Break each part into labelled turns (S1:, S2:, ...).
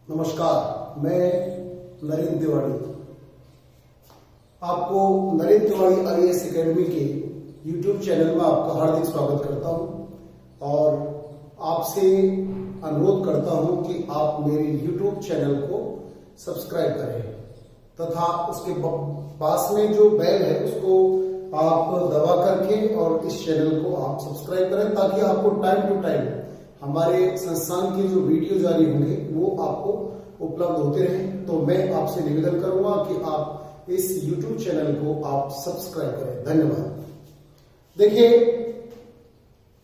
S1: नमस्कार, मैं नरेंद्र तिवारी आपको नरेंद्र तिवारी IAS एकेडमी के YouTube चैनल में आपका हार्दिक स्वागत करता हूं और आपसे अनुरोध करता हूं कि आप मेरे YouTube चैनल को सब्सक्राइब करें तथा उसके पास में जो बेल है उसको आप दबा करके और इस चैनल को आप सब्सक्राइब करें ताकि आपको टाइम टू टाइम हमारे संस्थान के जो वीडियो जारी होंगे वो आपको उपलब्ध होते रहें। तो मैं आपसे निवेदन करूंगा कि आप इस YouTube चैनल को आप सब्सक्राइब करें। धन्यवाद। देखिए,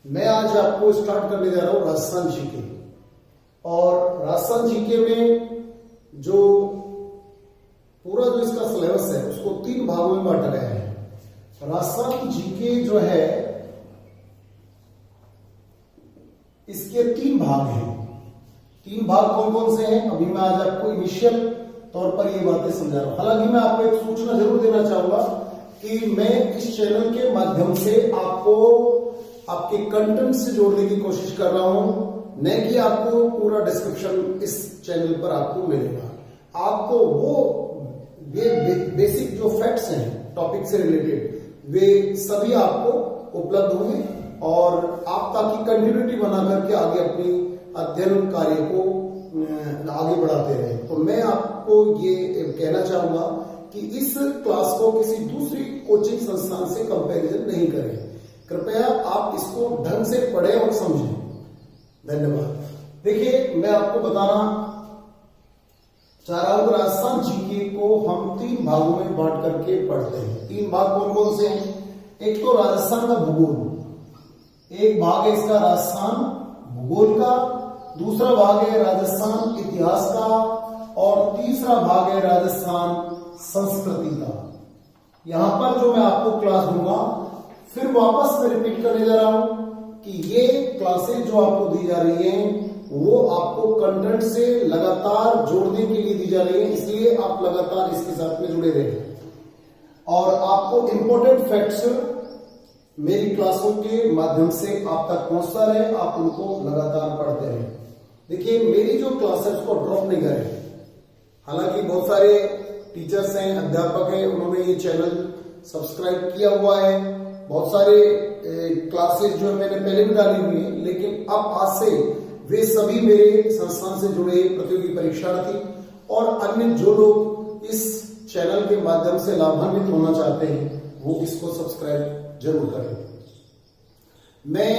S1: मैं आज आपको स्टार्ट करने जा रहा हूं राजस्थान जीके। और राजस्थान जीके में जो पूरा जो इसका सिलेबस है उसको 3 भागों में बांटा गया है। राजस्थान जीके जो है इसके 3 भाग हैं। 3 भाग कौन कौन से हैं अभी मैं आज आपको इनिशियल तौर पर ये बातें समझा रहा हूं। हालांकि मैं आपको एक सूचना जरूर देना चाहूंगा कि मैं इस चैनल के माध्यम से आपको आपके कंटेंट से जोड़ने की कोशिश कर रहा हूं, न कि आपको पूरा डिस्क्रिप्शन इस चैनल पर आपको मिलेगा। आपको वो बेसिक जो फैक्ट्स हैं टॉपिक से रिलेटेड वे सभी आपको उपलब्ध होंगे और आप ताकि कंटिन्यूटी बना करके आगे अपनी अध्ययन कार्य को आगे बढ़ाते रहें। तो मैं आपको ये कहना चाहूंगा कि इस क्लास को किसी दूसरी कोचिंग संस्थान से कंपैरिजन नहीं करें। कृपया आप इसको ढंग से पढ़ें और समझें। धन्यवाद। देखिए, मैं आपको बताना चाह रहा हूं राजस्थान जीके को हम 3 भागों में बांट करके पढ़ते हैं। 3 भाग कौन कौन से हैं? एक तो राजस्थान का भूगोल, एक भाग है इसका राजस्थान भूगोल का, दूसरा भाग है राजस्थान इतिहास का और तीसरा भाग है राजस्थान संस्कृति का। यहां पर जो मैं आपको क्लास दूंगा फिर वापस मैं रिपीट करने जा रहा हूं कि ये क्लासेस जो आपको दी जा रही हैं वो आपको कंटेंट से लगातार जोड़ने के लिए दी जा रही है, इसलिए आप लगातार इसके साथ में जुड़े रहें और आपको इंपॉर्टेंट फैक्ट्स मेरी क्लासों के माध्यम से आप तक पहुंचता रहे, आप उनको लगातार पढ़ते रहे। देखिए, मेरी जो क्लास है उसको ड्रॉप नहीं करें। हालांकि बहुत सारे टीचर्स हैं, अध्यापक हैं, उन्होंने ये चैनल सब्सक्राइब किया हुआ है। बहुत सारे क्लासेस जो मैंने पहले भी डाली हुई है, लेकिन अब आज से वे सभी मेरे संस्थान से जुड़े प्रतियोगी परीक्षार्थी और अन्य जो लोग इस चैनल के माध्यम से लाभान्वित होना चाहते हैं वो इसको सब्सक्राइब जरूर करें। मैं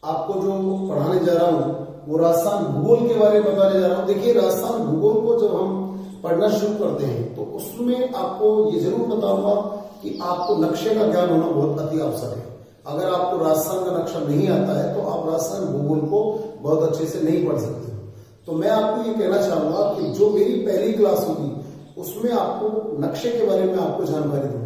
S1: आपको जो पढ़ाने जा रहा हूं वो राजस्थान भूगोल के बारे में बताने जा रहा हूं। देखिए, राजस्थान भूगोल को जब हम पढ़ना शुरू करते हैं तो उसमें आपको ये जरूर बताऊंगा कि आपको नक्शे का ज्ञान होना बहुत अति आवश्यक है। अगर आपको राजस्थान का नक्शा नहीं आता है तो आप राजस्थान भूगोल को बहुत अच्छे से नहीं पढ़ सकते। तो मैं आपको ये कहना चाहूंगा कि जो मेरी पहली क्लास होगी उसमें आपको नक्शे के बारे में आपको जानकारी दूंगा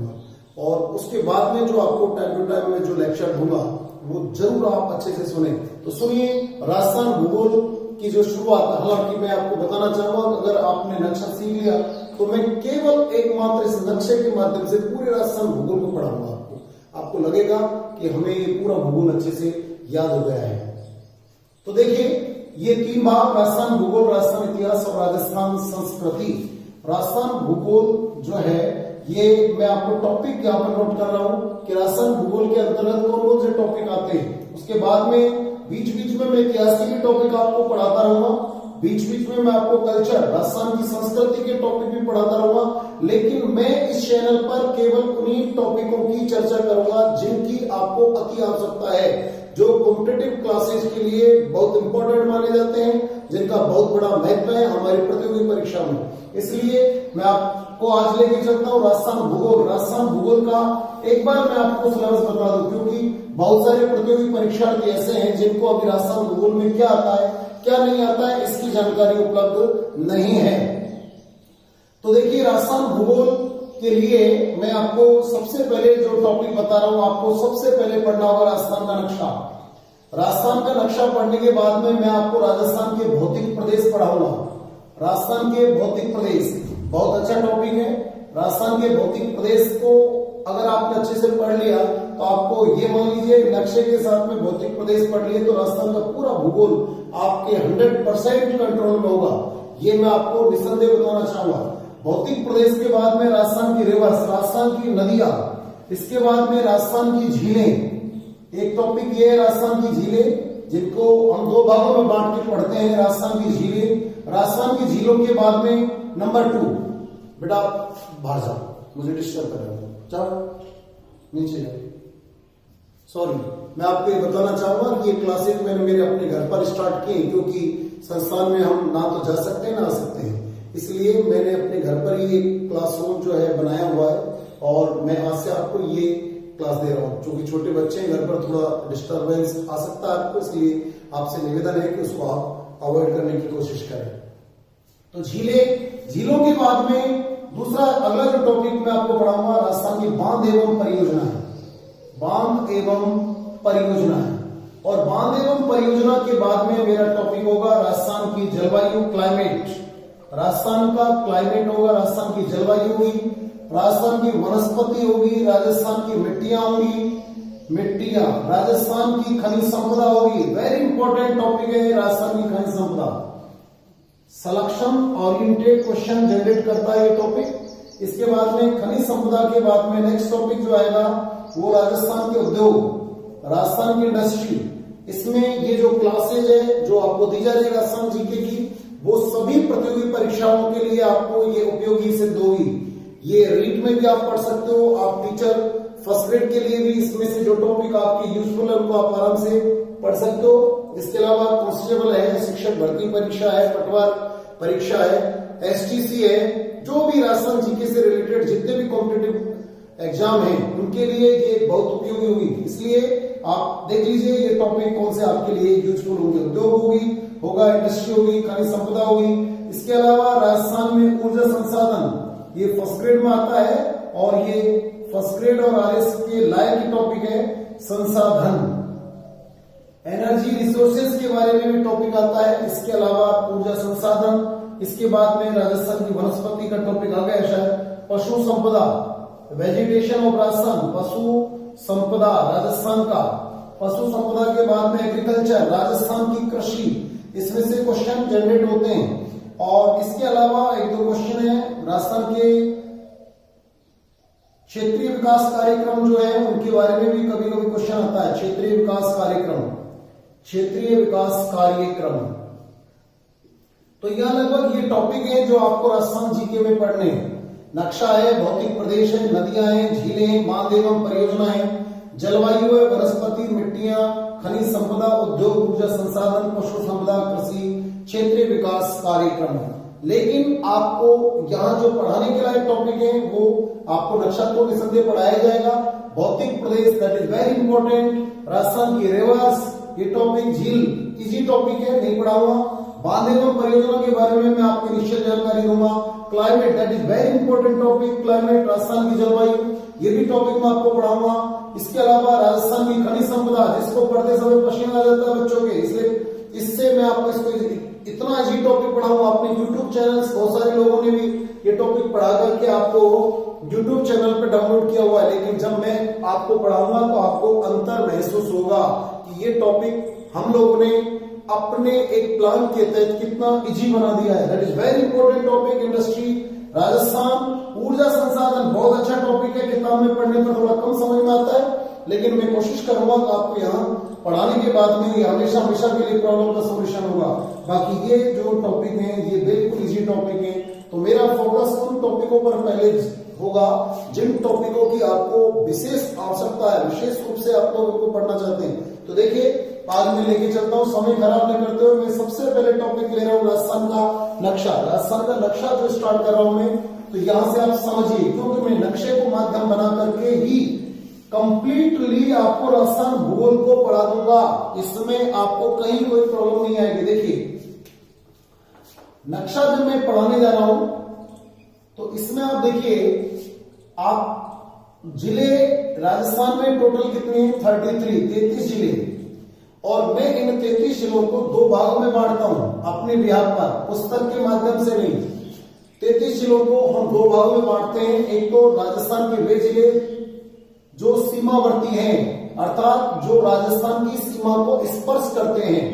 S1: और उसके बाद में जो आपको टाइम टू टाइम में जो लेक्चर दूंगा वो जरूर आप अच्छे से सुने। तो सुनिए, राजस्थान भूगोल की जो शुरुआत, हालांकि मैं आपको बताना चाहूंगा अगर आपने नक्शा सीख लिया तो मैं केवल एकमात्र इस नक्शे के माध्यम से पूरे राजस्थान भूगोल को पढ़ाऊंगा। आपको लगेगा कि हमें ये पूरा भूगोल अच्छे से याद हो गया है। तो देखिए, ये 3 भाग राजस्थान भूगोल, राजस्थान इतिहास और राजस्थान संस्कृति। राजस्थान भूगोल जो है ये मैं आपको टॉपिक यहां पर नोट कर रहा हूं कि राजस्थान भूगोल के अंतर्गत कौन कौन से टॉपिक आते हैं। उसके बाद में बीच बीच में मैं इतिहास के भी टॉपिक आपको पढ़ाता रहूंगा, बीच बीच में मैं आपको कल्चर, राजस्थान की संस्कृति के टॉपिक भी पढ़ाता रहूंगा। लेकिन मैं इस चैनल पर केवल उन्हीं टॉपिकों की चर्चा करूंगा जिनकी आपको अति आवश्यकता है, जो कॉम्पिटिटिव क्लासेस के लिए बहुत इंपॉर्टेंट माने जाते हैं, जिनका बहुत बड़ा महत्व है हमारी प्रतियोगी परीक्षा में। इसलिए मैं आपको आज लेके चलता हूं राजस्थान भूगोल। राजस्थान भूगोल का एक बार मैं आपको सिलेबस बता दूं, क्योंकि बहुत सारे प्रतियोगी परीक्षार्थी ऐसे हैं जिनको अभी राजस्थान भूगोल में क्या आता है क्या नहीं आता है इसकी जानकारी उपलब्ध नहीं है। तो देखिए, राजस्थान भूगोल के लिए मैं आपको सबसे पहले जो टॉपिक बता रहा हूं, आपको सबसे पहले पढ़ना होगा राजस्थान का नक्शा। राजस्थान का नक्शा पढ़ने के बाद में मैं आपको राजस्थान के भौतिक प्रदेश पढ़ाऊंगा। राजस्थान के भौतिक प्रदेश बहुत अच्छा टॉपिक है। राजस्थान के भौतिक प्रदेश को अगर आपने अच्छे से पढ़ लिया तो आपको ये मान लीजिए नक्शे के साथ में भौतिक प्रदेश पढ़ लिए तो राजस्थान का पूरा भूगोल आपके 100% कंट्रोल में होगा। ये मैं आपको निसंदेह बताना चाहूंगा। भौतिक प्रदेश के बाद में राजस्थान की रिवर्स, राजस्थान की नदियां, इसके बाद में राजस्थान की झीलें। एक टॉपिक ये है राजस्थान की झीलें, जिनको हम दो भागों में बांट के पढ़ते हैं। राजस्थान की झीलें, राजस्थान की झीलों के बाद में नंबर 2, बेटा बाहर जाओ, मुझे डिस्टर्ब कर रहे हो, जाओ नीचे जाओ। सॉरी, मैं आपको ये बताना चाहूंगा कि ये क्लासेज मैंने मेरे अपने घर पर स्टार्ट किए, क्योंकि संस्थान में हम ना तो जा सकते हैं ना आ सकते हैं, इसलिए मैंने अपने घर पर ही एक क्लासरूम जो है बनाया हुआ है और मैं आज से आपको ये क्लास दे रहा हूँ। क्योंकि छोटे बच्चे हैं, घर पर थोड़ा डिस्टर्बेंस आ सकता है आपको, इसलिए आपसे निवेदन है कि उसको आप अवॉइड करने की कोशिश करें। तो झीलों के बाद में दूसरा अगला जो टॉपिक मैं आपको पढ़ाऊंगा राजस्थान की बांध एवं परियोजनाएं। बांध एवं परियोजनाएं, और बांध एवं परियोजना के बाद में मेरा टॉपिक होगा राजस्थान की जलवायु, क्लाइमेट। राजस्थान का क्लाइमेट होगा, राजस्थान की जलवायु होगी, राजस्थान की वनस्पति होगी, राजस्थान की मिट्टियां होगी, राजस्थान की खनिज संपदा होगी। वेरी इंपॉर्टेंट टॉपिक है राजस्थान की खनिज संपदा। सलेक्शन ओरिएंटेड क्वेश्चन जनरेट करता है ये टॉपिक। इसके बाद में खनिज संपदा के बाद में नेक्स्ट टॉपिक जो आएगा वो राजस्थान के उद्योग, राजस्थान की इंडस्ट्री। इसमें ये जो क्लासेज है जो आपको दी जा रही है राजस्थान जीके की, वो सभी प्रतियोगी परीक्षाओं के लिए आपको ये उपयोगी सिद्ध होगी। ये रीट में भी आप पढ़ सकते हो, आप टीचर फर्स्ट ग्रेड के लिए भी इसमें से जो टॉपिक आपके यूजफुल है उनको आप आराम से पढ़ सकते हो। इसके अलावा कांस्टेबल है, शिक्षक भर्ती परीक्षा है, पटवार परीक्षा है, एसटीसी है, जो भी राजस्थान जीके से रिलेटेड जितने भी कॉम्पिटिटिव एग्जाम हैं उनके लिए ये बहुत उपयोगी होगी। इसलिए आप देख लीजिए ये टॉपिक कौन से आपके लिए यूजफुल होंगे। उद्योग होगा, इंडस्ट्री होगी, खनिज संपदा होगी। इसके अलावा राजस्थान में ऊर्जा संसाधन, ये फर्स्ट ग्रेड में आता है और ये फर्स्ट ग्रेड और आरएस के लायक की टॉपिक है संसाधन। एनर्जी रिसोर्सेज के बारे में भी टॉपिक आता है। इसके अलावा ऊर्जा संसाधन, इसके बाद में राजस्थान की वनस्पति का टॉपिक आ गया शायद। पशु संपदा, वेजिटेशन ऑफ राजस्थान, पशु संपदा राजस्थान का। पशु संपदा के बाद में एग्रीकल्चर, राजस्थान की कृषि, इसमें से क्वेश्चन जनरेट होते हैं। और इसके अलावा एक दो क्वेश्चन है राजस्थान के क्षेत्रीय विकास कार्यक्रम जो है उनके बारे में भी कभी कभी क्वेश्चन आता है। क्षेत्रीय विकास कार्यक्रम, क्षेत्रीय विकास कार्यक्रम। तो यह लगभग ये टॉपिक है जो आपको राजस्थान जीके में पढ़ने हैं। नक्शा है, भौतिक प्रदेश है, नदियां हैं, झीलें हैं, बांध एवं परियोजनाएं, जलवायु है, वनस्पति, मिट्टियां, खनिज संपदा, उद्योग, ऊर्जा संसाधन, पशु संपदा, कृषि, क्षेत्रीय विकास कार्यक्रम। लेकिन आपको यहाँ जो पढ़ाने के लायक टॉपिक है वो आपको नक्शा तो निसंदेह पढ़ाया जाएगा। भौतिक प्रदेश that is very important. Rajasthan की रिवर्स, ये टॉपिक, झील इजी टॉपिक है, नहीं पढ़ाऊंगा। बांध एवं परियोजना के बारे में मैं आपको निश्चित जानकारी दूंगा। Climate that is very important topic, climate, Rajasthan की जलवायु, ये भी टॉपिक मैं आपको पढ़ाऊंगा। इसके अलावा राजस्थान की खनिज संपदा, जिसको पढ़ते समय पसीना आ जाता है बच्चों के, इसलिए इससे मैं आपको इसको इतना इजी टॉपिक पढ़ाऊंगा। अपने यूट्यूब चैनल बहुत सारे लोगों ने भी ये टॉपिक पढ़ा करके आपको यूट्यूब चैनल पे डाउनलोड किया हुआ है, लेकिन जब मैं आपको पढ़ाऊंगा तो आपको अंतर महसूस होगा कि ये टॉपिक हम लोगों ने अपने एक प्लान के तहत कितना इजी बना दिया है। That is very important topic. Industry, Rajasthan, ऊर्जा संसाधन बहुत अच्छा टॉपिक है। किताब में पढ़ने पर थोड़ा कम समझ में आता है, लेकिन मैं कोशिश करूंगा कि आपको यहाँ पढ़ाने के बाद में ये हमेशा के लिए प्रॉब्लम का सोल्यूशन होगा। बाकी ये जो टॉपिक है ये बिल्कुल इजी टॉपिक है। तो मेरा फोकस उन टॉपिकों पर पहले होगा जिन टॉपिकों की आपको विशेष आवश्यकता है, विशेष रूप से आप लोग इनको पढ़ना चाहते हैं। तो देखिए आज मैं लेके चलता हूँ, समय खराब न करते हुए मैं सबसे पहले टॉपिक ले रहा हूँ राजस्थान का नक्शा। राजस्थान का नक्शा जो स्टार्ट कर रहा हूं मैं, तो यहां से आप समझिए, क्योंकि मैं नक्शे को माध्यम बना करके ही कंप्लीटली आपको राजस्थान भूगोल को पढ़ा दूंगा। इसमें आपको कहीं कोई प्रॉब्लम नहीं आएगी। देखिए नक्शा जब मैं पढ़ाने जा रहा हूं तो इसमें आप देखिए, आप जिले राजस्थान में टोटल कितने हैं? 33 जिले, और मैं इन 33 जिलों को दो भागों में बांटता हूं अपने बिहार पर, पुस्तक के माध्यम से नहीं। 33 जिलों को हम दो भागों में बांटते हैं। एक तो राजस्थान के वे जिले जो सीमावर्ती हैं, अर्थात जो राजस्थान की सीमा को स्पर्श करते हैं,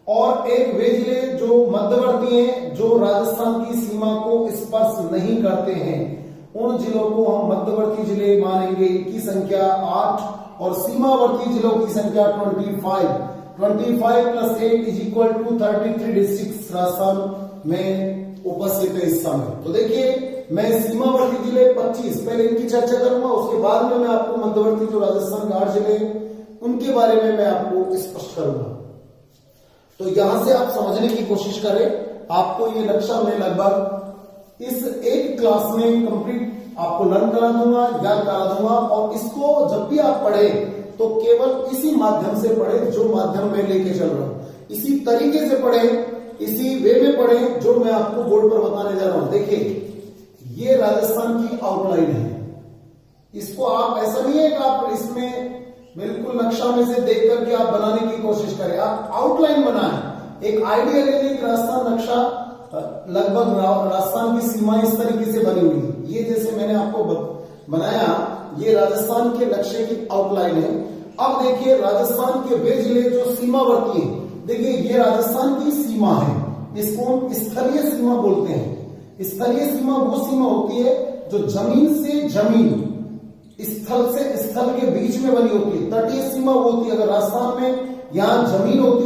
S1: और एक वे जिले जो मध्यवर्ती हैं, जो राजस्थान की सीमा को स्पर्श नहीं करते हैं। उन जिलों को हम मध्यवर्ती जिले मानेंगे। इनकी संख्या 8 और सीमावर्ती जिलों की संख्या 25 plus 8 is equal to 33 district Rajasthan में उपस्थित है इस समय। तो देखिए, मैं सीमावर्ती जिले 25 पहले इनकी चर्चा करूंगा, उसके बाद में मैं आपको मध्यवर्ती जो राजस्थान के 8 जिले उनके बारे में मैं आपको स्पष्ट करूंगा। तो यहां से आप समझने की कोशिश करें। आपको ये नक्शा मैं लगभग इस एक क्लास में कंप्लीट आपको लर्न करा दूंगा, याद करा दूंगा, और इसको जब भी आप पढ़े तो केवल इसी माध्यम से पढ़े जो माध्यम मैं लेके चल रहा हूं, इसी तरीके से पढ़े, इसी वे में पढ़े जो मैं आपको बोर्ड पर बताने जा रहा हूं। देखिए, ये राजस्थान की आउटलाइन है। इसको आप ऐसा नहीं है कि आप इसमें बिल्कुल नक्शा में से देख करके आप बनाने की कोशिश करें, आप आउटलाइन बनाएं, एक आइडिया ले लें। राजस्थान नक्शा लगभग राजस्थान की सीमा इस तरीके से बनी हुई है। ये जैसे मैंने आपको बनाया, ये राजस्थान के नक्शे की आउटलाइन है। अब देखिए, राजस्थान के वे जिले जो सीमावर्ती हैं, देखिए ये राजस्थान की सीमा है, इसको स्थलीय सीमा बोलते हैं। स्थलीय सीमा वो सीमा होती है जो जमीन से जमीन, स्थल से स्थल के बीच में बनी होती है। तटीय सीमा वो होती है, अगर राजस्थान में यहां जमीन होती,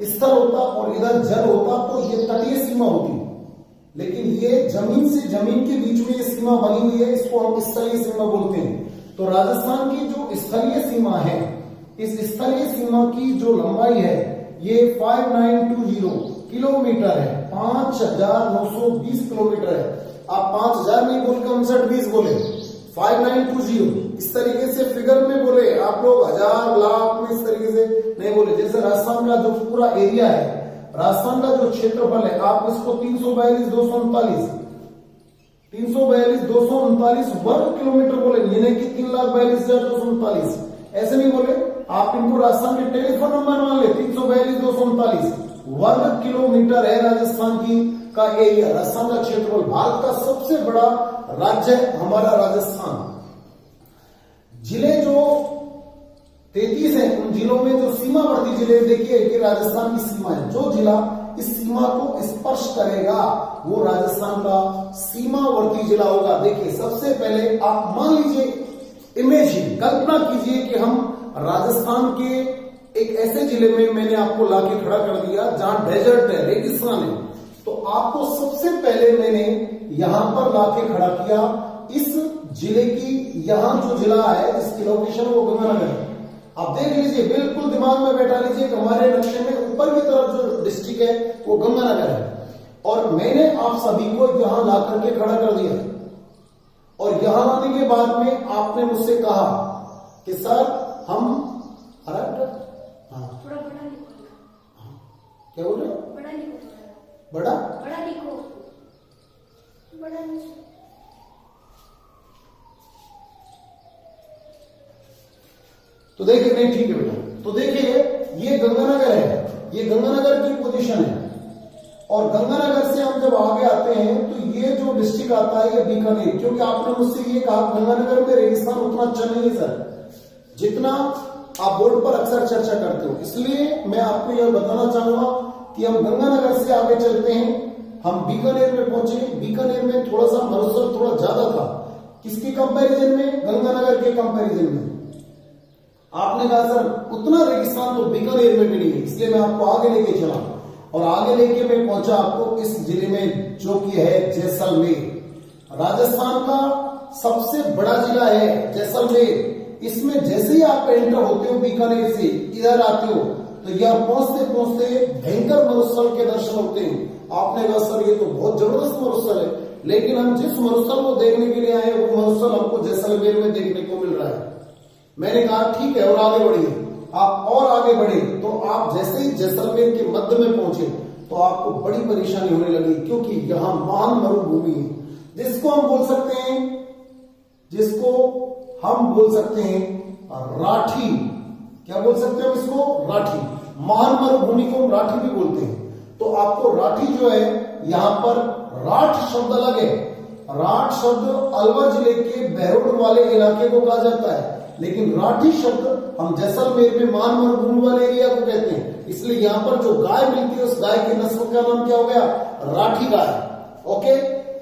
S1: स्थल होता और इधर जल होता तो ये तटीय सीमा होती, लेकिन ये जमीन से जमीन के बीच में ये सीमा बनी हुई है, इसको हम स्थलीय सीमा बोलते हैं। तो राजस्थान की जो स्थलीय सीमा है, इस स्थलीय सीमा की जो लंबाई है ये 5920 किलोमीटर है, 5920 किलोमीटर है। आप 5000 नहीं बोल के 5920 बोले, 5920 इस तरीके से फिगर में बोले आप लोग, हजार लाख में इस तरीके से नहीं बोले। जैसे राजस्थान का जो पूरा एरिया है, राजस्थान का जो क्षेत्रफल है, आप इसको 342,239 वर्ग किलोमीटर बोले, यानी कि 3,42,239 ऐसे नहीं बोले। आप इनको राजस्थान के टेलीफोन नंबर मान ले, 342,239 वर्ग किलोमीटर है राजस्थान की का एरिया, राजस्थान का क्षेत्रफल। भारत का सबसे बड़ा राज्य हमारा राजस्थान। जिले जो 33 है, उन जिलों में जो सीमावर्ती जिले, देखिए ये राजस्थान की सीमा है, जो जिला इस सीमा को स्पर्श करेगा वो राजस्थान का सीमावर्ती जिला होगा। देखिए, सबसे पहले आप मान लीजिए, इमेजिन, कल्पना कीजिए कि हम राजस्थान के एक ऐसे जिले में मैंने आपको लाके खड़ा कर दिया जहां डेजर्ट है, रेगिस्तान है। तो आपको सबसे पहले मैंने यहां पर लाके खड़ा किया इस जिले की, यहां जो जिला है इसकी लोकेशन वो गंगानगर है। आप देख लीजिए, बिल्कुल दिमाग में बैठा लीजिए कि हमारे नक्शे में ऊपर की तरफ जो डिस्ट्रिक्ट है वो गंगानगर है, और मैंने आप सभी को यहां ला करके खड़ा कर दिया। और यहां आने के बाद में आपने मुझसे कहा कि सर हम हाँ क्या बोल रहे, बड़ा लिखो, बड़ा तो देखिए, नहीं ठीक है बेटा। तो देखिए, ये गंगानगर है, ये गंगानगर की पोजीशन है, और गंगानगर से हम जब आगे आते हैं तो ये जो डिस्ट्रिक्ट आता है ये बीकानेर, क्योंकि आपने मुझसे ये कहा गंगानगर में रेगिस्तान उतना अच्छा नहीं है सर जितना आप बोर्ड पर अक्सर चर्चा करते हो, इसलिए मैं आपको यह बताना चाहूंगा कि हम गंगानगर से आगे चलते हैं। हम बीकानेर में पहुंचे, बीकानेर में थोड़ा सा मरुस्थल थोड़ा ज्यादा था, किसके कंपैरिजन में, गंगानगर के कंपैरिजन में। आपने कहा सर उतना रेगिस्तान तो बीकानेर में भी नहीं है, इसलिए मैं आपको आगे लेके चला, और आगे लेके मैं पहुंचा आपको इस जिले में जो कि है जैसलमेर। राजस्थान का सबसे बड़ा जिला है जैसलमेर। इसमें जैसे ही आप एंटर होते हो बीकानेर से इधर आते हो तो यह पहुंचते पहुंचते भयंकर मरुस्थल के दर्शन होते हैं। आपने कहा सर ये तो बहुत जबरदस्त मरुस्थल है, लेकिन हम जिस मरुस्थल को देखने के लिए आए वो मरुस्थल हमको जैसलमेर में देखने को मिल रहा है। मैंने कहा ठीक है, और आगे बढ़िए। आप और आगे बढ़े तो आप जैसे ही जैसलमेर के मध्य में पहुंचे तो आपको बड़ी परेशानी होने लगी, क्योंकि यहां महान मरुभूमि है जिसको हम बोल सकते हैं राठी। क्या बोल सकते हैं इसको, राठी। महान मरुभूमि को हम राठी भी बोलते हैं। तो आपको राठी जो है, यहां पर राठ शब्द अलग है। राठ शब्द अलवर जिले के बहरोड वाले इलाके को कहा जाता है। लेकिन राठी शब्द हम जैसलमेर में मान मरुभूमि वाले एरिया को कहते हैं, इसलिए यहाँ पर जो गाय मिलती है उस गाय के नस्ल का नाम क्या हो गया? राठी गाय। Okay,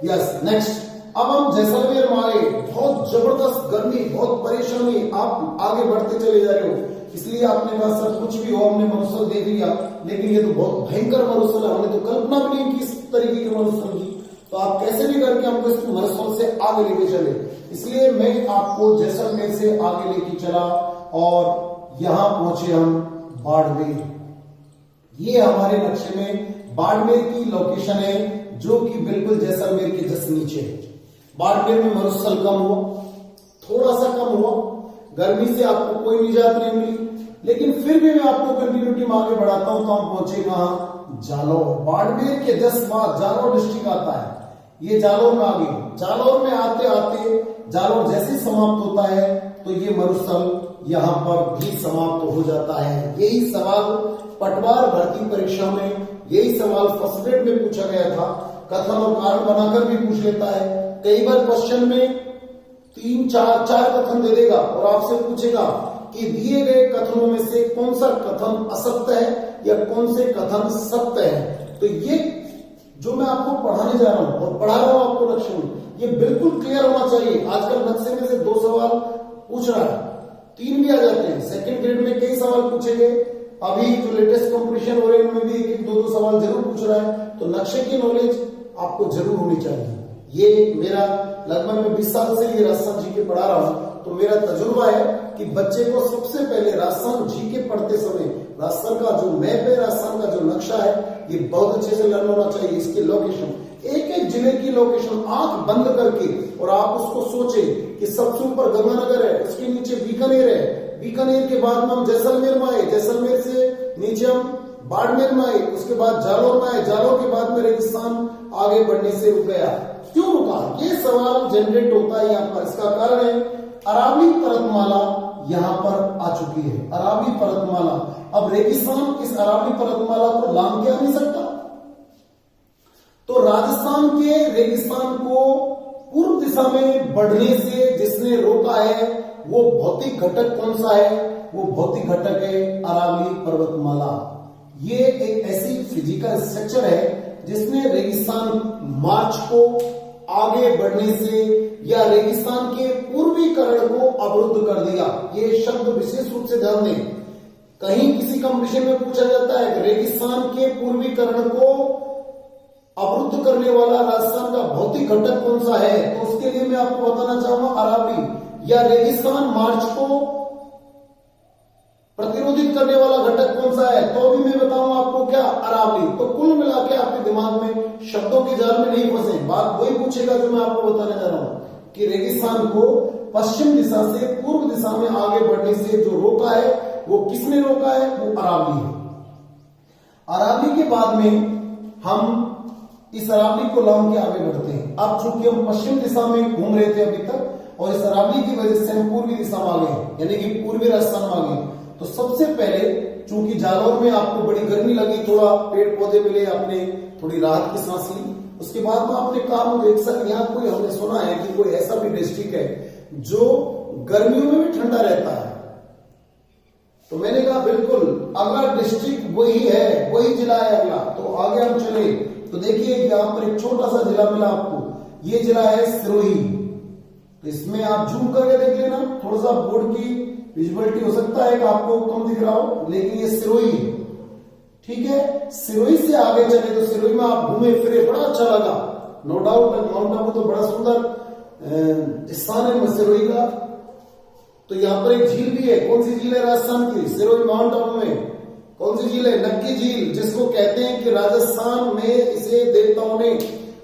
S1: yes. नेक्स्ट, अब हम जैसलमेर में आए, बहुत जबरदस्त गर्मी, बहुत परेशानी, आप आगे बढ़ते चले जा रहे हो, इसलिए आपने कहा सर कुछ भी हो, हमने मरुस्थल देख लिया, लेकिन ये तो बहुत भयंकर मरुस्थल है, हमने तो कल्पना भी नहीं की इस तरीके के मरुस्थल की, तो आप कैसे भी करके हमको इस मरुस्थल से आगे लेके चले। इसलिए मैं आपको जैसलमेर से आगे लेके चला और यहां पहुंचे हम बाड़मेर। ये हमारे नक्शे में बाड़मेर की लोकेशन है, जो कि बिल्कुल जैसलमेर के जस्ट नीचे है। बाड़मेर में मरुस्थल कम हुआ, थोड़ा सा कम हुआ, गर्मी से आपको कोई निजात नहीं मिली, लेकिन फिर भी मैं आपको कंटिन्यूटी में आगे बढ़ाता हूं, तो हम पहुंचे कहां? जालौर। बाड़मेर के जस्ट बाद जालौर डिस्ट्रिक्ट आता है, ये जालौर में आ गई। जालौर में आते आते जालौर जैसे समाप्त होता है तो ये मरुस्थल यहां पर भी समाप्त हो जाता है। यही सवाल पटवार भर्ती परीक्षा में, यही सवाल फर्स्ट ग्रेड में पूछा गया था, कथन और कारण बनाकर भी पूछ लेता है। कई बार क्वेश्चन में 3-4 कथन दे देगा और आपसे पूछेगा कि दिए गए कथनों में से कौन सा कथन असत्य है या कौन से कथन सत्य है। तो ये जो मैं आपको पढ़ाने जा रहा हूं और पढ़ा रहा हूं आपको नक्शे में, ये बिल्कुल क्लियर होना चाहिए। आजकल नक्शे में से 2 सवाल पूछ रहा है, 3 भी आ जाते हैं, सेकंड ग्रेड में कई सवाल पूछेंगे, अभी जो लेटेस्ट कंपटीशन हो रहे हैं उनमें भी 1-2 सवाल जरूर पूछ रहा है। तो नक्शे की नॉलेज आपको जरूर होनी चाहिए। ये मेरा लगभग मैं 20 साल से ये राजस्थान जीके पढ़ा रहा हूं, तो मेरा तजुर्बा है कि बच्चे को सबसे पहले राजस्थान जीके पढ़ते समय राजस्थान का जो मैप है, राजस्थान का जो नक्शा है, ये बहुत अच्छे से लर्न होना चाहिए। इसकी लोकेशन, एक एक जिले की लोकेशन आंख बंद करके, और आप उसको सोचे कि सबसे ऊपर गंगानगर है, उसके नीचे बीकानेर है, बीकानेर के बाद में हम जैसलमेर में आए, जैसलमेर से नीचे हम बाड़मेर में आए, उसके बाद जालौर में आए, जालौर के बाद में रेगिस्तान आगे बढ़ने से रुक गया। क्यों रुका? ये सवाल जनरेट होता है यहाँ पर। इसका कारण है अरावली पर्वतमाला यहां पर आ चुकी है, अरावली पर्वतमाला। अब रेगिस्तान इस अरावली पर्वतमाला को लांघ के आ नहीं सकता, तो राजस्थान के रेगिस्तान को पूर्व दिशा में बढ़ने से जिसने रोका है वो भौतिक घटक कौन सा है? वो भौतिक घटक है अरावली पर्वतमाला। ये एक ऐसी फिजिकल स्ट्रक्चर है जिसने रेगिस्तान मार्च को आगे बढ़ने से या रेगिस्तान के पूर्वीकरण को अवरुद्ध कर दिया। ये शब्द विशेष रूप से ध्यान दें, कहीं किसी कंपटीशन में पूछा जाता है कि रेगिस्तान के पूर्वीकरण को अवरुद्ध करने वाला राजस्थान का भौतिक घटक कौन सा है, तो उसके लिए मैं आपको बताना चाहूंगा अरावली। या रेगिस्तान मार्च को प्रतिरोधित करने वाला घटक कौन सा है, तो भी मैं बताऊंगा आपको क्या? अरावली। तो कुल मिला के आपके दिमाग में शब्दों के जाल में नहीं फंसे, बात वही पूछेगा जो मैं आपको बताने जा रहा हूं कि रेगिस्तान को पश्चिम दिशा से पूर्व दिशा में आगे बढ़ने से जो रोका है वो किसने रोका है? वो अरावली है। अरावली के बाद में हम इस अरावली को लांघ के आगे बढ़ते हैं। अब चूंकि हम पश्चिम दिशा में घूम रहे थे अभी तक, और इस अरावली की वजह से हम पूर्वी दिशा में आ गए, यानी कि पूर्वी राजस्थान में आ गए। तो सबसे पहले चूंकि जालौर में आपको बड़ी गर्मी लगी, थोड़ा पेड़ पौधे मिले, आपने थोड़ी राहत की सांस ली, उसके बाद में आपने कहा देख सक यहाँ कोई हमने सुना है कि कोई ऐसा भी डिस्ट्रिक्ट है जो गर्मियों में भी ठंडा रहता है। तो मैंने कहा बिल्कुल अगला डिस्ट्रिक्ट वही है, वही जिला है अगला। तो आगे हम चले तो देखिए यहाँ पर एक छोटा सा जिला मिला आपको, ये जिला है सिरोही। तो इसमें आप जूम करके देख लेना, थोड़ा सा बोर्ड की विजिबिलिटी हो सकता है कि आपको कम दिख रहा हो, लेकिन ये सिरोही है, ठीक है। सिरोही से आगे चले तो सिरोही में आप घूमे फिरे, बड़ा अच्छा लगा, नो डाउट। माउंट आबू तो बड़ा सुंदर स्थान है सिरोही का। तो यहाँ पर एक झील भी है, कौन सी झील है राजस्थान की? सिरोही माउंट आबू में कौन सी झील है? नक्की झील, जिसको कहते हैं कि राजस्थान में इसे देवताओं ने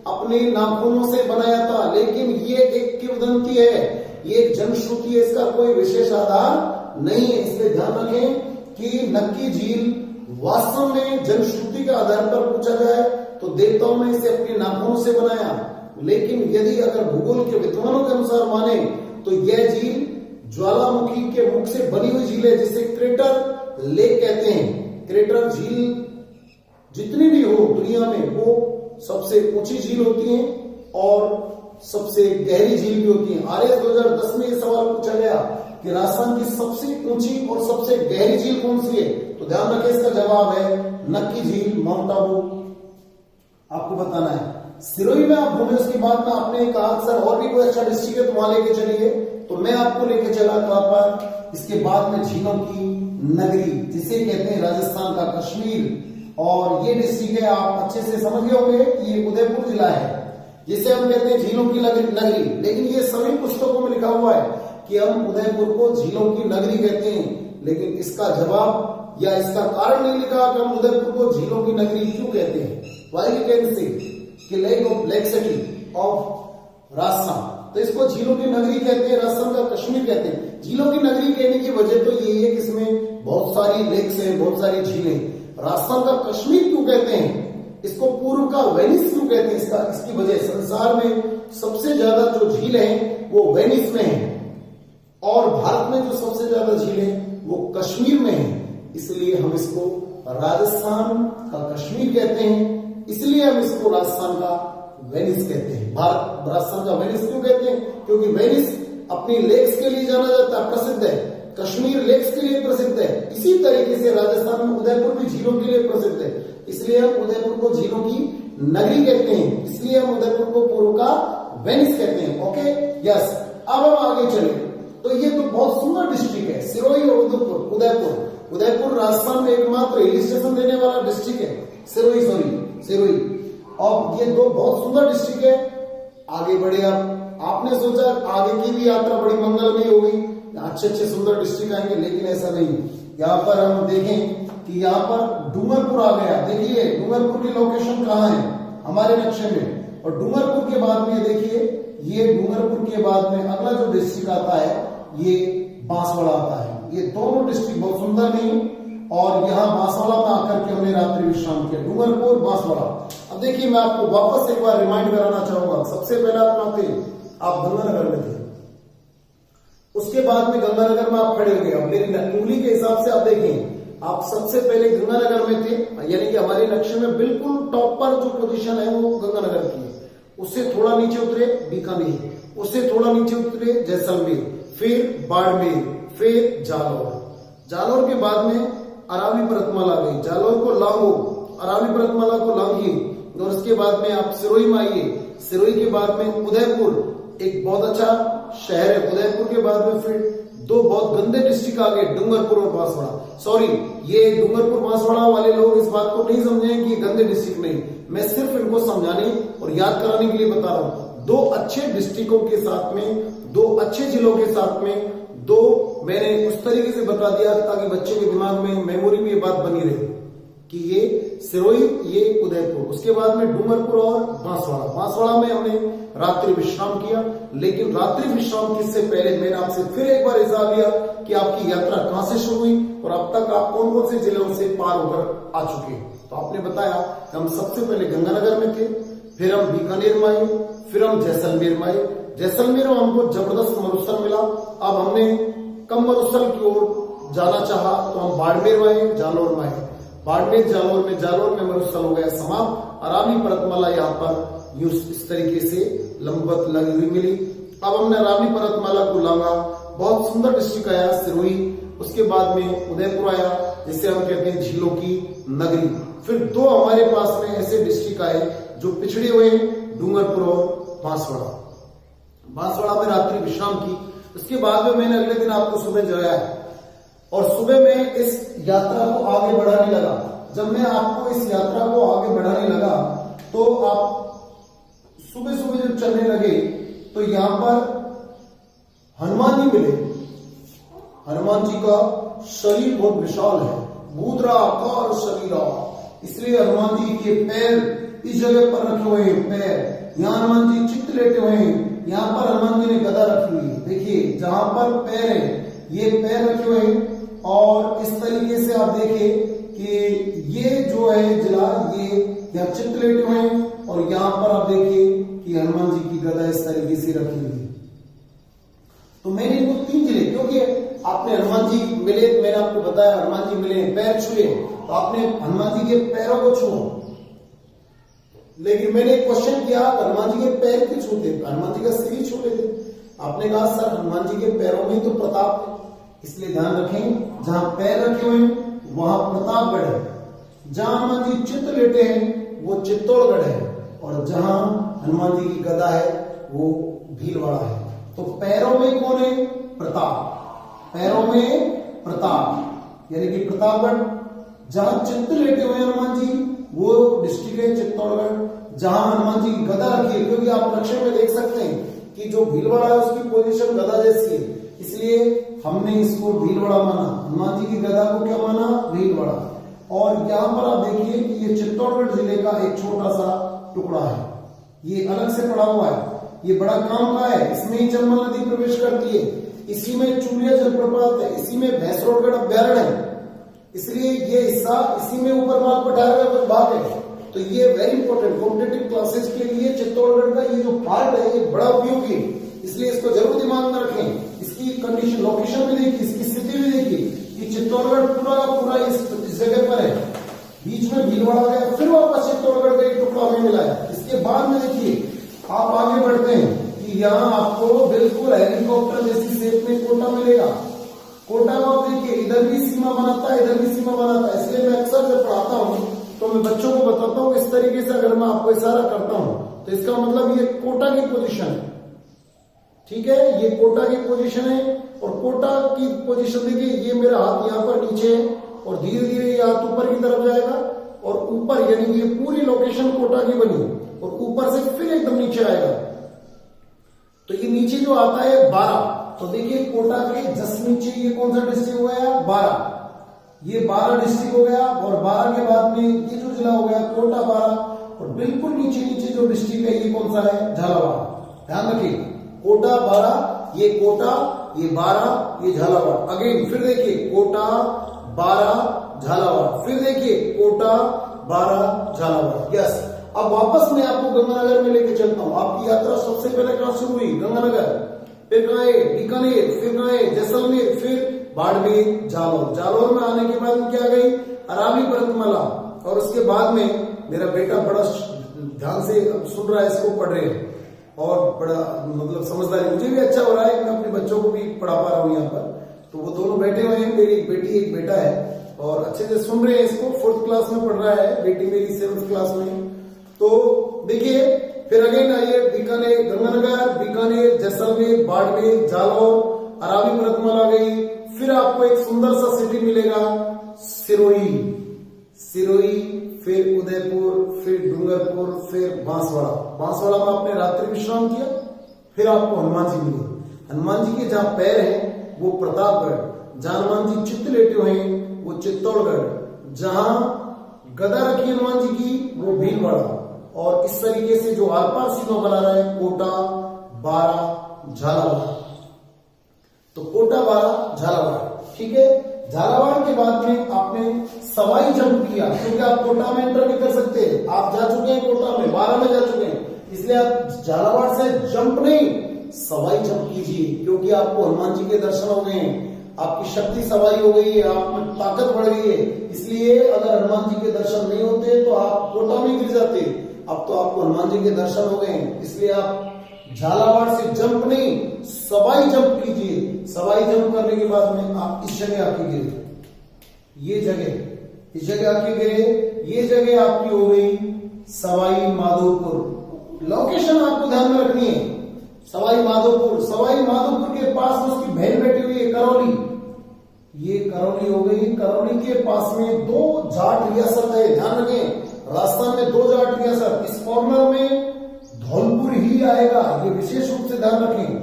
S1: अपने नाखूनों से बनाया था, लेकिन ये एक किंवदंती है, ये एक जनश्रुति है, इसका कोई विशेष आधार नहीं है। इसलिए ध्यान रखें कि नक्की झील वास्तव में जनश्रुति के आधार पर पूछा जाए तो देवताओं ने इसे अपने नाखूनों से बनाया, लेकिन यदि अगर भूगोल के विद्वानों के अनुसार माने तो यह झील ज्वालामुखी के मुख से बनी हुई झील है, जिसे क्रेटर लेक कहते हैं। क्रेटर झील जितनी भी हो दुनिया में वो सबसे ऊंची झील होती है और सबसे गहरी झील भी होती है। आरएस 2010 में ये सवाल पूछा गया कि राजस्थान की सबसे ऊंची और सबसे गहरी झील कौन सी है, तो ध्यान रखें इसका जवाब है नक्की झील, माउंट आबू आपको बताना है। सिरोही में आप घूमे, उसके बाद में आपने कहा सर और भी कोई अच्छा डिस्ट्रिक्ट है तो वहां लेके चलिए, तो मैं आपको लेके चला कहां पर, इसके बाद में झीलों की नगरी जिसे कहते हैं राजस्थान का कश्मीर, और ये डिस्ट्रिक्ट है आप अच्छे से समझ गए होंगे कि ये उदयपुर जिला है जिसे हम कहते हैं झीलों की नगरी। लेकिन ये सभी पुस्तकों में लिखा हुआ है कि हम उदयपुर को झीलों की नगरी कहते हैं, लेकिन इसका जवाब या इसका कारण नहीं लिखा कि हम उदयपुर को झीलों की नगरी क्यों कहते हैं। व्हाई वी कैन से कि लेक सिटी ऑफ राजस्थान, तो इसको झीलों की नगरी कहते हैं, राजस्थान का कश्मीर कहते हैं। झीलों की नगरी कहने की वजह तो यही है कि इसमें बहुत सारी लेक्स हैं, बहुत सारी झीलें। राजस्थान का कश्मीर क्यों कहते हैं, इसको पूर्व का वेनिस क्यों कहते हैं, इसकी वजह संसार में सबसे ज्यादा जो झील है वो वेनिस में है, और भारत में जो सबसे ज्यादा झील है वो कश्मीर में है, इसलिए हम इसको राजस्थान का कश्मीर कहते हैं, इसलिए हम इसको राजस्थान का वेनिस कहते हैं। भारत राजस्थान का वेनिस क्यों कहते हैं, क्योंकि वेनिस अपनी लेक्स के लिए जाना जाता है, प्रसिद्ध है, कश्मीर लेक्स के लिए प्रसिद्ध है। इसी तरीके से राजस्थान में उदयपुर भी झीलों के लिए प्रसिद्ध है, इसलिए हम उदयपुर को झीलों की नगरी कहते हैं, इसलिए हम उदयपुर को पूर्व का वेनिस कहते हैं। ओके यस, अब हम आगे चले, तो ये तो बहुत सुंदर डिस्ट्रिक्ट है सिरोही और उदयपुर राजस्थान में एकमात्र हिल स्टेशन देने वाला डिस्ट्रिक्ट है सिरोही। और ये दो बहुत सुंदर डिस्ट्रिक्ट है। आगे बढ़े आपने सोचा आगे की भी यात्रा बड़ी मंगलमय होगी, अच्छे सुंदर डिस्ट्रिक्ट आएंगे, लेकिन ऐसा नहीं। यहाँ पर हम देखें कि यहाँ पर डूंगरपुर आ गया, देखिए डूंगरपुर की लोकेशन कहाँ है हमारे नक्शे में, और डूंगरपुर के बाद में देखिए ये डूंगरपुर के बाद में अगला जो डिस्ट्रिक्ट आता है ये बांसवाड़ा आता है। ये दोनों डिस्ट्रिक्ट बहुत सुंदर नहीं, और यहाँ बांसवाड़ा में आकर के हमने रात्रि विश्राम किया, डूंगरपुर बांसवाड़ा। अब देखिए मैं आपको वापस एक बार रिमाइंड कराना चाहूंगा, सबसे पहले आप गंगानगर में थे, उसके बाद में गंगानगर में आप खड़े हो गए। अब मेरी उंगली के हिसाब से आप देखें, आप सबसे पहले गंगानगर में थे, यानी कि हमारे नक्शे में बिल्कुल टॉप पर जो पोजीशन है वो गंगानगर की है। उससे थोड़ा नीचे उतरे बीकानेर, उससे थोड़ा नीचे उतरे जैसलमेर, फिर बाड़मेर, फिर जालौर के बाद में अरावली पर्वतमाला गई, जालौर को लांघो, अरावली पर्वतमाला को लांघिए, और उसके बाद में आप सिरोही में आइए, सिरोही के बाद में उदयपुर एक बहुत अच्छा शहर है, उदयपुर के बाद में फिर दो बहुत गंदे डिस्ट्रिक्ट आ गए, डूंगरपुर और बांसवाड़ा। सॉरी, ये डूंगरपुर बांसवाड़ा वाले लोग इस बात को नहीं समझें कि गंदे डिस्ट्रिक्ट नहीं, मैं सिर्फ इनको समझाने और याद कराने के लिए बता रहा हूं। दो अच्छे डिस्ट्रिक्टों के साथ में, दो अच्छे जिलों के साथ में, दो मैंने उस तरीके से बता दिया ताकि बच्चे के दिमाग में मेमोरी में ये बात बनी रहे कि ये सिरोही, ये उदयपुर, उसके बाद में डूंगरपुर और बांसवाड़ा में हमने रात्रि विश्राम किया। लेकिन रात्रि विश्राम से पहले मैंने आपसे फिर एक बार हिसाब लिया कि आपकी यात्रा कहां से शुरू हुई और अब तक आप कौन कौन से जिलों से पार होकर आ चुके। तो आपने बताया कि हम सबसे पहले गंगानगर में थे, फिर हम बीकानेर में आए, फिर हम जैसलमेर में आए, जैसलमेर में हमको जबरदस्त मरुस्थल मिला। अब हमने कम मरुस्थल की ओर जाना चाहा तो हम बाड़मेर में आए, जालौर में आए, बाड़मेर जालौर में मरुस्थल हो गया समाप्त। अरावली पर्वतमाला यहाँ पर इस तरीके से लंबवत लगी हुई मिली। अब हमने अरावली पर्वतमाला को लांघा, बहुत सुंदर डिस्ट्रिक्ट आया सिरोही, उसके बाद में उदयपुर आया जिसे हम कहते हैं झीलों की नगरी। फिर दो हमारे पास में ऐसे डिस्ट्रिक्ट आए जो पिछड़े हुए, डूंगरपुर और बांसवाड़ा में रात्रि विश्राम की। उसके बाद में मैंने अगले दिन आपको सुबह जगाया और सुबह में इस यात्रा को आगे बढ़ाने लगा। जब मैं आपको इस यात्रा को आगे बढ़ाने लगा तो आप सुबह सुबह जब चलने लगे तो यहां पर हनुमान जी मिले। हनुमान जी का शरीर बहुत विशाल है, भूद्रा आकार शरीरा, इसलिए हनुमान जी के पैर इस जगह पर रखे हुए हैं, पैर यहाँ हनुमान जी चित्त लेटे हुए हैं। यहाँ पर हनुमान जी ने गदा रखी हुई है, देखिए जहां पर पैर है ये पैर रखे हुए हैं। और इस तरीके से आप देखिए कि ये जो है जिला ये यहाँ चित्त लेटे हुए हैं, और यहाँ पर आप देखिए कि हनुमान जी की गदा इस तरीके से रखी हुई है। तो मैंने इनको 3 जिले, क्योंकि आपने हनुमान जी मिले, मैंने आपको बताया हनुमान जी मिले, पैर छुए, तो आपने हनुमान जी के पैरों को छुआ। लेकिन मैंने एक क्वेश्चन किया, हनुमान जी के पैर क्यों छूते, हनुमान जी का सिर ही छू लेते। आपने कहा सर हनुमान जी के पैरों में तो प्रताप है, इसलिए ध्यान रखें जहां पैर रखे हुए हैं वहां प्रतापगढ़ है, जहां हनुमान जी चित्त लेटे हैं वो चित्तौड़गढ़ है, और जहां हनुमान जी की गदा है वो भीलवाड़ा है। तो पैरों में कौन है? प्रताप। पैरों में प्रताप यानी कि प्रतापगढ़। जहां चित्त लेटे हुए हनुमान जी वो डिस्ट्रिक्ट है चित्तौड़गढ़। जहां हनुमान जी की गदा रखी है, क्योंकि आप नक्शे में देख सकते हैं कि जो भीलवाड़ा है उसकी पोजीशन गदा जैसी है, इसलिए हमने इसको भीलवाड़ा माना। हनुमान जी की गदा को क्या माना? भीलवाड़ा। और यहाँ पर आप देखिए कि ये चित्तौड़गढ़ जिले का एक छोटा सा टुकड़ा है, ये अलग से पड़ा हुआ है। ये बड़ा काम का है, इसमें ही चंबल नदी प्रवेश करती है, इसी में चूलिया जलप्रपात है, इसी में भैंसरोडगढ़ अभ्यारण्य है, इसलिए ये हिस्सा इसी में ऊपर माल पठार का भाग है। तो ये वेरी इंपॉर्टेंट कॉम्पिटेटिव क्लासेस के लिए चित्तौड़गढ़ का ये जो पार्ट है ये बड़ा उपयोगी है, इसलिए इसको जरूर दिमाग में रखें। इसकी कंडीशन लोकेशन भी देखिए, इसकी स्थिति भी देखिए कि चित्तौड़गढ़ पूरा का पूरा इस जगह पर है, बीच में भीलवाड़ा गया, फिर वापस चित्तौड़गढ़ का एक टुकड़ा हमें मिला है। इसके बाद में देखिए आप आगे बढ़ते हैं कि यहाँ आपको बिल्कुल हेलीकॉप्टर जैसी शेप में कोटा मिलेगा। कोटा को आप देखिए इधर भी सीमा बनाता है, इधर भी सीमा बनाता है, इसलिए मैं अक्सर जब पढ़ाता हूँ तो मैं बच्चों को बताता हूँ इस तरीके से, अगर मैं आपको इशारा करता हूँ तो इसका मतलब ये कोटा की पोजीशन है, ठीक है, ये कोटा की पोजीशन है। और कोटा की पोजीशन देखिए, ये मेरा हाथ यहाँ पर नीचे है और धीरे धीरे ये हाथ ऊपर की तरफ जाएगा, और ऊपर यानी ये पूरी लोकेशन कोटा की बनी, और ऊपर से फिर एकदम नीचे आएगा। तो ये नीचे जो आता है 12, तो देखिए कोटा के जस्ट नीचे ये कौन सा डिस्ट्रिक्ट हो गया? 12। ये 12 डिस्ट्रिक्ट हो गया, और 12 के बाद में ये जो जिला हो गया कोटा 12, और बिल्कुल नीचे नीचे जो डिस्ट्रिक्ट है ये कौन सा है? झालावाड़। ध्यान रखिए कोटा 12, ये कोटा, ये 12, ये झालावाड़। अगेन फिर देखिए कोटा 12 झालावाड़, फिर देखिए कोटा 12 झालावाड़। यस, अब वापस मैं आपको गंगानगर में लेके चलता हूं। आपकी यात्रा सबसे पहले कहां शुरू हुई? गंगानगर, फिर कहां है? बीकानेर, फिर कहां है? जैसलमेर, फिर बाड़मेर, जालौर। जालौर में आने के बाद में क्या गई? अरावली पर्वतमाला। और उसके बाद में मेरा बेटा बड़ा ध्यान से सुन रहा है, इसको पढ़ रहे हैं और बड़ा मतलब समझदारी, मुझे भी अच्छा हो रहा है, मैं अपने बच्चों को भी पढ़ा पा रहा हूँ यहाँ पर। तो वो दोनों बैठे हुए हैं, मेरी एक बेटी एक बेटा है, और अच्छे से सुन रहे हैं इसको। 4th क्लास में पढ़ रहा है, बेटी मेरी 7th क्लास में। तो देखिए फिर अगेन आइए बीकानेर, गंगानगर, बीकानेर, जैसलमेर, बाड़मेर, जालौर, अरावली पर्वतमाला गई। फिर आपको एक सुंदर सा सिटी मिलेगा सिरोही, सिरोही, फिर उदयपुर, फिर डूंगरपुर, फिर बांसवाड़ा। बांसवाड़ा में आपने रात्रि विश्राम किया, फिर आपको हनुमान जी मिले। हनुमान जी के जहां पैर हैं वो प्रतापगढ़, जहां हनुमान जी चित्त लेटे हुए हैं वो चित्तौड़गढ़, जहां गदा रखी हनुमान जी की वो भीलवाड़ा। और इस तरीके से जो आर पार सीमा बना रहा है कोटा 12 झालावाड़। तो कोटा 12 झालावाड़, ठीक है। झालावाड़ के बाद में आपने सवाई जंप किया, क्योंकि आप कोटा में एंटर भी कर सकते हैं। आप जा चुके हैं कोटा में, 12 में जा चुके हैं, इसलिए आप झालावाड़ से जंप नहीं सवाई जंप कीजिए, क्योंकि आपको हनुमान जी के दर्शन हो गए हैं, आपकी शक्ति सवाई हो गई है, आप में ताकत बढ़ गई है। इसलिए अगर हनुमान जी के दर्शन नहीं होते तो आप कोटा में गिर जाते। अब तो आपको हनुमान जी के दर्शन हो गए हैं, इसलिए आप झालावाड़ से जंप नहीं सवाई जंप कीजिए। सवाई जंप करने के बाद में आप इस जगह आके गिरे, ये जगह, इस जगह आके गिरे, ये जगह आपकी हो गई सवाई माधोपुर। लोकेशन आपको ध्यान में रखनी है, सवाई माधोपुर। सवाई माधोपुर के पास में उसकी बहन बैठी हुई है करौली, ये करौली हो गई। करौली के पास में 2 जाट रियासत है, ध्यान रखें, राजस्थान में 2 जाट रियासत। इस कॉर्नर में धौलपुर ही आएगा, ये विशेष रूप से ध्यान रखें,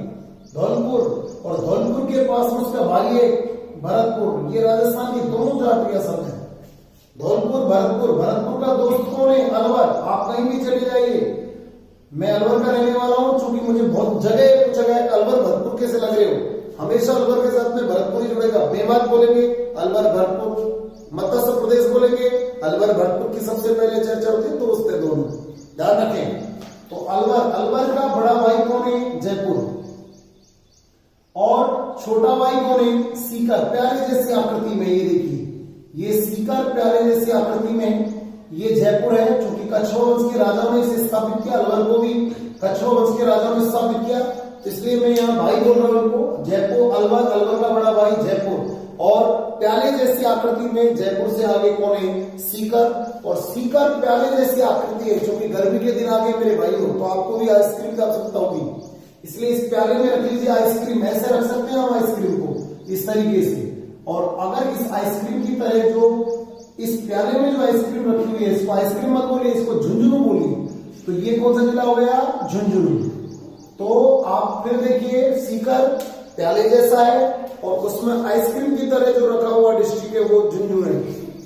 S1: धौलपुर। और धौलपुर के पास में उसका भाई है भरतपुर, ये राजस्थान की दोनों जाट रियासत है, धौलपुर, भरतपुर। भरतपुर का दोस्त कौन है? अलवर। आप कहीं भी चले जाइए, मैं अलवर का रहने वाला हूं, चूंकि मुझे बहुत जगह पूछा गया अलवर भरतपुर कैसे लग रहे हो, हमेशा अलवर के साथ में भरतपुर ही जुड़ेगा। मेवात बोलेंगे अलवर भरतपुर, मत्स्य प्रदेश बोलेंगे अलवर भरतपुर की सबसे पहले चर्चा होती है, दोस्त है दोनों, ध्यान रखें। तो अलवर, अलवर का बड़ा भाई कौन है? जयपुर। और छोटा भाई कौन है? सीकर। प्यारे जैसी आकृति में, ये देखिए, ये सीकर प्यारे जैसी आकृति में, ये जयपुर है। चूंकि कछवा वंश के राजा ने इसे स्थापित किया, अलवर को भी कछवा वंश के राजा ने स्थापित किया। इसलिए मैं यहाँ भाई बोल रहा हूँ उनको। जयपुर, अलवर, अलवर का बड़ा भाई जयपुर। और प्याले जैसी आकृति में जयपुर से आगे कौन है? सीकर। और सीकर प्याले जैसी आकृति है, क्योंकि गर्मी के दिन आगे मेरे भाई हो तो आपको भी आइसक्रीम की आवश्यकता होगी, इसलिए इस प्याले में रख लीजिए आइसक्रीम। ऐसे रख सकते हैं हम आइसक्रीम को इस तरीके से। और अगर इस आइसक्रीम की तरह जो इस प्याले में जो आइसक्रीम रखी हुई है, इसको आइसक्रीम मत बोलिए, इसको झुंझुनू बोलिए। तो ये कौन सा जिला हो गया? झुंझुनू। तो आप फिर देखिए, सीकर प्याले जैसा है और उसमें आइसक्रीम की तरह जो रखा हुआ डिस्ट्रिक्ट है वो झुंझुनू है।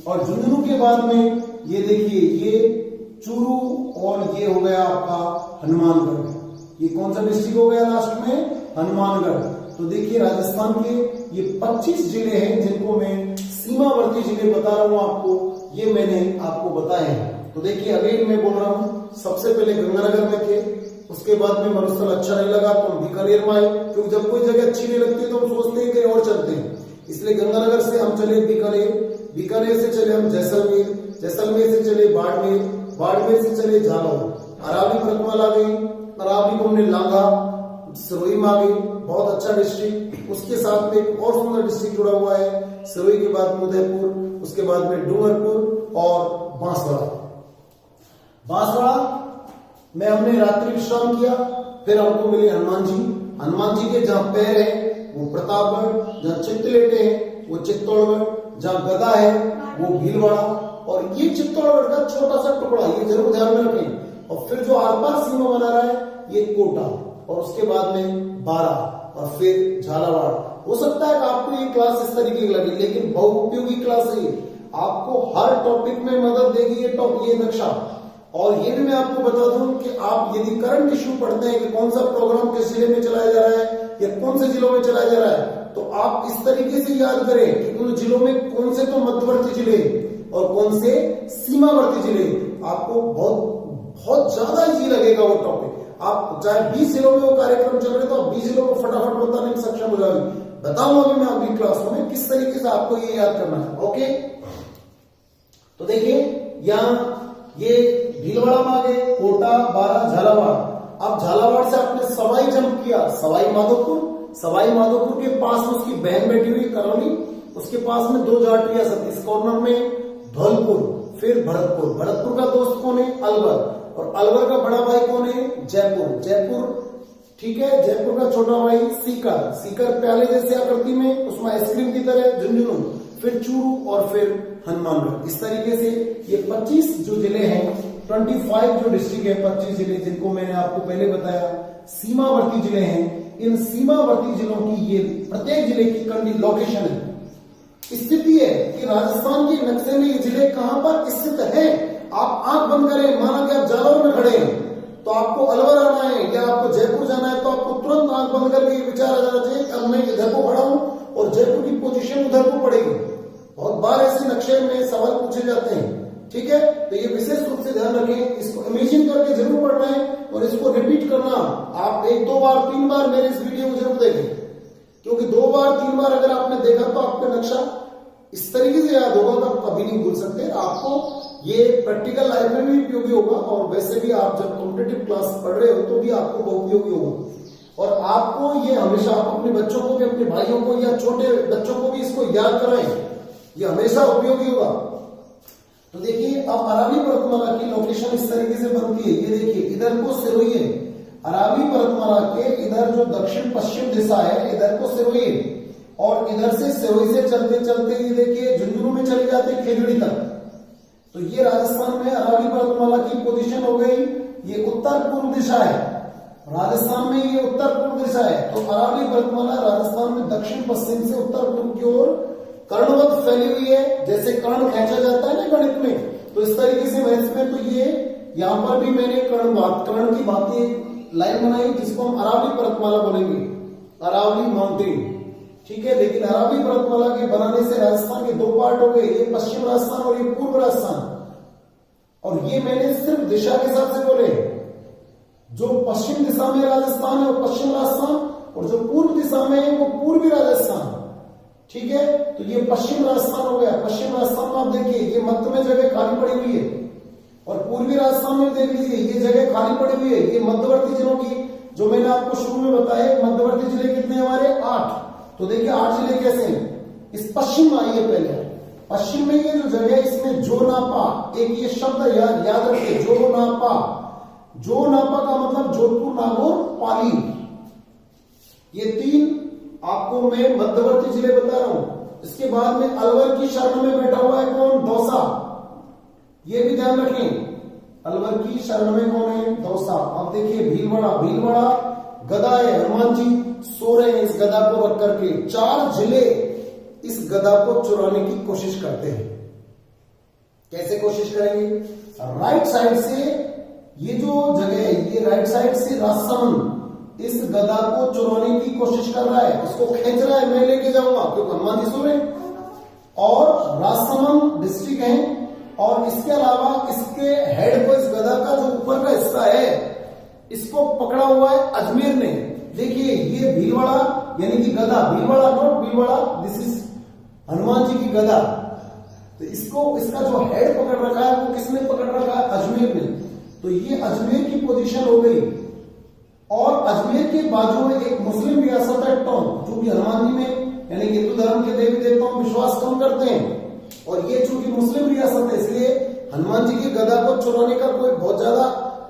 S1: और झुंझुनू के बाद में ये देखिए, ये चूरू और ये हो गया आपका हनुमानगढ़। ये कौन सा डिस्ट्रिक्ट हो गया लास्ट में? हनुमानगढ़। तो देखिए राजस्थान के ये 25 जिले हैं जिनको मैं सीमावर्ती जिले बता रहा हूं आपको, ये मैंने आपको बताए हैं। तो देखिए अगेन मैं बोल रहा हूं, सबसे पहले गंगानगर में थे, उसके बाद में मरुस्थल अच्छा नहीं लगा तो हम बीकानेर में आए, क्योंकि जब कोई जगह अच्छी नहीं लगती तो हम सोचते हैं कहीं और चलते हैं। इसलिए गंगानगर से हम चले बीकानेर, बीकानेर से चले हम जैसलमेर, जैसलमेर से चले बाड़मेर, बाड़मेर से चले झालावाड़, अरावली पर्वतमाला गई, अरावली को हमने लांघा, सिरोही में आ गई, बहुत अच्छा डिस्ट्रिक्ट। उसके साथ में एक और सुंदर डिस्ट्रिक्ट जुड़ा हुआ है, सिरोही के बाद में उदयपुर, उसके बाद में डूंगरपुर और बांसवाड़ा। बांसवाड़ा में हमने रात्रि विश्राम किया, फिर हमको मिले हनुमान जी। हनुमान जी के जहां पैर है वो प्रतापगढ़, जहां चित्त लेटे हैं वो चित्तौड़गढ़, जहां गदा है वो भीलवाड़ा। और ये चित्तौड़गढ़ का छोटा सा टुकड़ा, ये जरूर ध्यान में रखें। और फिर जो आर पार सीमा बना रहा है ये कोटा, और उसके बाद में बारा और फिर झालावाड़। हो सकता है कि आपको ये क्लास इस तरीके की लगे, लेकिन बहुउपयोगी क्लास है ये, आपको हर टॉपिक में मदद देगी ये नक्शा। और ये भी मैं आपको बता दूं कि आप यदि करंट इश्यू पढ़ते हैं कि कौन सा प्रोग्राम किस जिले में चलाया जा रहा है या कौन से जिलों में चलाया जा रहा है, तो आप इस तरीके से याद करें कि उन जिलों में कौन से तो मध्यवर्ती जिले और कौन से सीमावर्ती जिले। आपको बहुत ज्यादा इजी लगेगा वो टॉपिक। आप चाहे 20 जिलों में वो कार्यक्रम चल रहे तो आप 20 जिलों को फटाफट बताने में सक्षम हो जाएंगे। बताऊंगा अभी मैं अगली क्लासों में किस तरीके से आपको ये याद करना है। ओके, तो देखिए यहाँ ये भीलवाड़ा में आ गए, कोटा, बारा, झालावाड़। अब झालावाड़ से आपने सवाई जंप किया, सवाई माधोपुर। सवाई माधोपुर के पास में उसकी बहन बैठी हुई करौली, उसके पास में 2 जाटियां सब, इस कॉर्नर में धौलपुर, फिर भरतपुर। भरतपुर का दोस्त कौन है? अलवर। और अलवर का बड़ा भाई कौन है? जयपुर। जयपुर ठीक है, जयपुर का छोटा भाई सीकर। सीकर प्याले जैसे आकृति में, उसमें आइसक्रीम की तरह झुंझुनू, फिर चूरू और फिर हनुमानगढ़। इस तरीके से ये 25 जो जिले हैं, 25 जो डिस्ट्रिक्ट है, 25 जिले जिनको मैंने आपको पहले बताया सीमावर्ती जिले हैं। इन सीमावर्ती जिलों की ये प्रत्येक जिले की लोकेशन है, स्थिति है कि राजस्थान के नक्शे में ये जिले कहां पर स्थित है। आप आंख बंद करें, माना कि आप जालौर में खड़े हैं तो आपको अलवर आना है या आपको जयपुर जाना है, तो आपको तुरंत आंख बंद करके ये विचार आ जाना चाहिए कि अब मैं इधर को खड़ा हूं और जयपुर की पोजीशन उधर को पड़ेगी। बहुत बार ऐसे नक्शे में सवाल पूछे जाते हैं, ठीक है। तो ये विशेष रूप से ध्यान रखें, इसको इमेजिन करके जरूर पढ़ना है और इसको रिपीट करना। आप 1, 2 बार 3 बार मेरे इस वीडियो को जरूर देखें, क्योंकि 2 बार 3 बार अगर आपने देखा तो आपका नक्शा इस तरीके से याद होगा, तो कभी नहीं भूल सकते। आपको ये प्रैक्टिकल लाइफ में भी उपयोगी होगा और वैसे भी आप जब कॉम्पिटिटिव क्लास पढ़ रहे हो तो भी आपको बहुत उपयोगी होगा। और आपको ये हमेशा, आप अपने बच्चों को भी, अपने भाइयों को या छोटे बच्चों को भी इसको याद कराएं, ये हमेशा उपयोगी होगा। तो देखिए अब अरावली पर्वतमाला की लोकेशन इस तरीके से बनती है। ये देखिए इधर को सिरोही है, अरावली पर्वतमाला के इधर जो दक्षिण पश्चिम दिशा है इधर को सिरोही है, और इधर से सिरोही से चलते चलते ये देखिए झुंझुनू में चले जाते खेजड़ी तक। तो ये राजस्थान में अरावली पर्वतमाला की पोजीशन हो गई, ये उत्तर पूर्व दिशा है। राजस्थान में ये उत्तर पूर्व दिशा है, तो अरावली पर्वतमाला राजस्थान में दक्षिण पश्चिम से उत्तर पूर्व की ओर कर्णवत फैली हुई है। जैसे कर्ण खींचा जाता है ना गणित में, तो इस तरीके से मैथ्स में, तो ये यहां पर भी मैंने कर्ण की भांति लाइन बनाई जिसको हम अरावली पर्वतमाला बोलेंगे, अरावली माउंटेन, ठीक है। लेकिन अरावली पर्वतमाला के बनाने से राजस्थान के 2 पार्ट हो गए, ये पश्चिम राजस्थान और ये पूर्व राजस्थान। और ये मैंने सिर्फ दिशा के हिसाब से बोले, जो पश्चिम दिशा में राजस्थान है वो पश्चिम राजस्थान, और जो पूर्व दिशा में है वो पूर्वी राजस्थान, ठीक है। तो ये पश्चिम राजस्थान हो गया। पश्चिम राजस्थान में आप देखिए ये मध्य में जगह खाली पड़ी हुई है, और पूर्वी राजस्थान में देख लीजिए ये जगह खाली पड़ी हुई है, ये मध्यवर्ती जिलों की जो मैंने आपको शुरू में बताया मध्यवर्ती जिले कितने हमारे 8। तो देखिए 8 जिले कैसे हैं। इस पश्चिम में आइए पहले, पश्चिम में ये जो जगह है इसमें जो नापा, एक ये शब्द याद रखिए, जो नापा। जो नापा का मतलब जोधपुर, नागौर, पाली, ये 3 आपको मैं मध्यवर्ती जिले बता रहा हूं। इसके बाद में अलवर की शरण में बैठा हुआ है कौन, दौसा, ये भी ध्यान रखें। अलवर की शरण में कौन है, दौसा। अब देखिए भीलवाड़ा, भीलवाड़ा गदा है, हनुमान जी सो रहे हैं इस गदा को रख करके। 4 जिले इस गदा को चुराने की कोशिश करते हैं। कैसे कोशिश करेंगे, राइट साइड से ये जो जगह है, ये राइट साइड से राजसमंद इस गदा को चुराने की कोशिश कर रहा है, उसको खींच रहा है, मैं लेके जाऊंगा क्योंकि हनुमान जी सो रहे हैं। और राजसमंद डिस्ट्रिक्ट है, और इसके अलावा इसके हेड को, इस गदा का जो ऊपर का हिस्सा है, इसको पकड़ा हुआ है अजमेर ने। देखिए ये भीलवाड़ा यानी कि गदा, Bhilwara not Bhilwara, this is Hanuman ji की गदा। तो इसको, इसका जो हेड पकड़ रखा है वो किसने पकड़ रखा है, अजमेर ने। तो ये अजमेर की पोजीशन हो गई। और अजमेर के बाजू में एक मुस्लिम रियासत है टोंक, जो कि हनुमान जी में यानी हिंदू धर्म के देवी देवताओं में विश्वास कम करते हैं। और ये चूंकि मुस्लिम रियासत है, इसलिए हनुमान जी की गदा को चुराने का कोई बहुत ज्यादा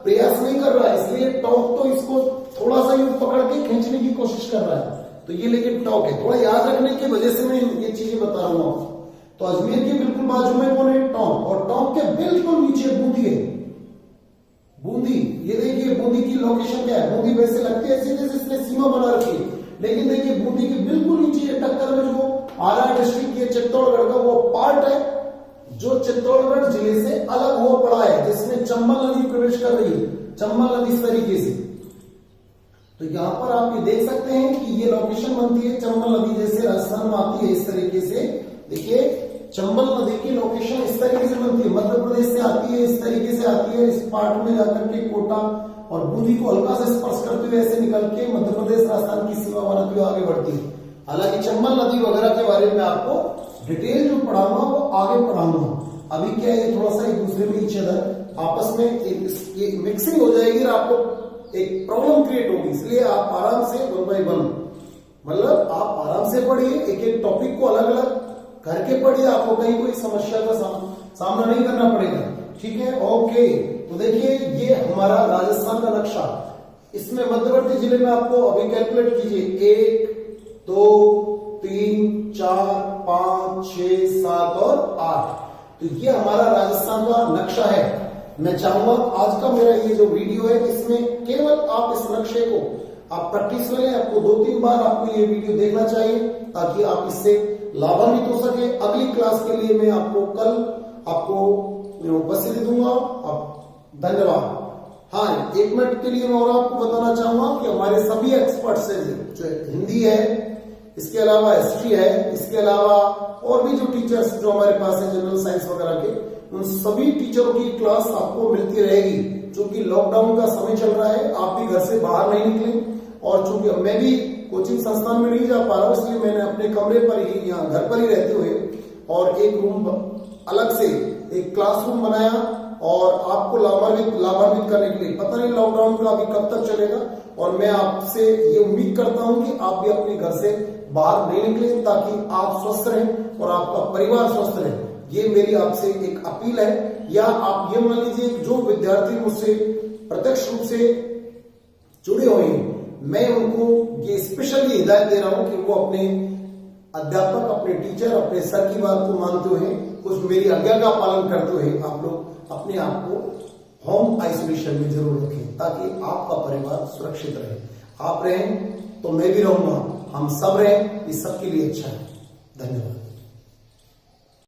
S1: प्रयास नहीं कर रहा है, इसलिए टॉक तो इसको थोड़ा सा यूं पकड़ के खींचने की कोशिश कर रहा है। तो ये लेकिन टॉक है, थोड़ा याद रखने की वजह से मैं ये चीजें बता रहा हूं आपको। तो अजमेर के बिल्कुल बाजू में कौन है, टोंक, और टोंक के बिल्कुल नीचे बूंदी है। बूंदी, ये देखिए बूंदी की लोकेशन क्या है। बूंदी वैसे लगती है ऐसे जैसे इसने सीमा बना रखी है, लेकिन देखिए बूंदी के बिल्कुल नीचे टक्कर में जो आरा डिस्ट्रिक्ट के चित्तौड़गढ़ का वो पार्ट है जो चित्तौड़गढ़ जिले से अलग हो पड़ा है, जिसमें चंबल नदी प्रवेश कर रही है, चंबल नदी इस तरीके से। तो यहां पर आप ये देख सकते हैं कि ये लोकेशन बनती है चंबल नदी जैसे राजस्थान में आती है इस तरीके से। देखिए चंबल नदी की लोकेशन इस तरीके से बनती है, मध्य प्रदेश से आती है, इस तरीके से आती है, इस पार्ट में जाकर के कोटा और बूंदी को हल्का से स्पर्श करते हुए ऐसे निकल के मध्य प्रदेश राजस्थान की सीमा बनाती हुई आगे बढ़ती है। हालांकि चंबल नदी वगैरह के बारे में आपको डिटेल जो पढ़ाऊंगा वो आगे पढ़ाऊंगा। अभी क्या है, थोड़ा सा एक दूसरे में इच अदर आपस में एक मिक्सिंग हो जाएगी और आपको एक प्रॉब्लम क्रिएट होगी, इसलिए आप आराम से 1 by 1 मतलब आप आराम से पढ़िए, एक एक टॉपिक को अलग अलग करके पढ़िए, आपको कहीं कोई समस्या का सामना नहीं करना पड़ेगा। ठीक है, ओके। तो देखिए ये हमारा राजस्थान का नक्शा, इसमें मध्यवर्ती जिले में आपको अभी कैलकुलेट कीजिए 1 2 3 4 5 6 7 और 8। तो ये हमारा राजस्थान का नक्शा है। मैं चाहूंगा आज का मेरा ये जो वीडियो है इसमें केवल आप इस नक्शे को आप प्रैक्टिस करें। आपको 2-3 बार आपको ये वीडियो देखना चाहिए ताकि आप इससे लाभान्वित हो सके। अगली क्लास के लिए मैं आपको कल आपको उपस्थिति दूंगा। आप धन्यवाद। हाँ, 1 मिनट के लिए मैं और आपको बताना चाहूंगा कि हमारे सभी एक्सपर्ट्स हैं, जो हिंदी है, इसके अलावा हिस्ट्री है, इसके अलावा और भी जो टीचर्स जो हमारे पास है जनरल साइंस वगैरह के, उन सभी टीचरों की क्लास आपको मिलती रहेगी। क्योंकि लॉकडाउन का समय चल रहा है, आप भी घर से बाहर नहीं निकले, और चूंकि मैं भी कोचिंग संस्थान में नहीं जा पा रहा हूं, इसलिए मैंने अपने कमरे पर ही, यहाँ घर पर ही रहते हुए और एक रूम अलग से एक क्लासरूम बनाया और आपको लाभान्वित करने के लिए। पता नहीं लॉकडाउन का अभी कब तक चलेगा, और मैं आपसे ये उम्मीद करता हूं कि आप भी अपने घर से बाहर नहीं निकले ताकि आप स्वस्थ रहें और आपका परिवार स्वस्थ रहे। ये मेरी आपसे एक अपील है। या आप ये मान लीजिए जो विद्यार्थी मुझसे प्रत्यक्ष रूप से जुड़े हुए हैं, मैं उनको ये स्पेशली हिदायत दे रहा हूं कि वो अपने अध्यापक, अपने टीचर, अपने सर की बात को मानते हुए, कुछ मेरी आज्ञा का पालन करते हुए आप लोग अपने आप को होम आइसोलेशन में जरूर रखें ताकि आपका परिवार सुरक्षित रहे। आप रहें तो मैं भी रहूंगा, हम सब रहें, ये सबके लिए अच्छा है। धन्यवाद।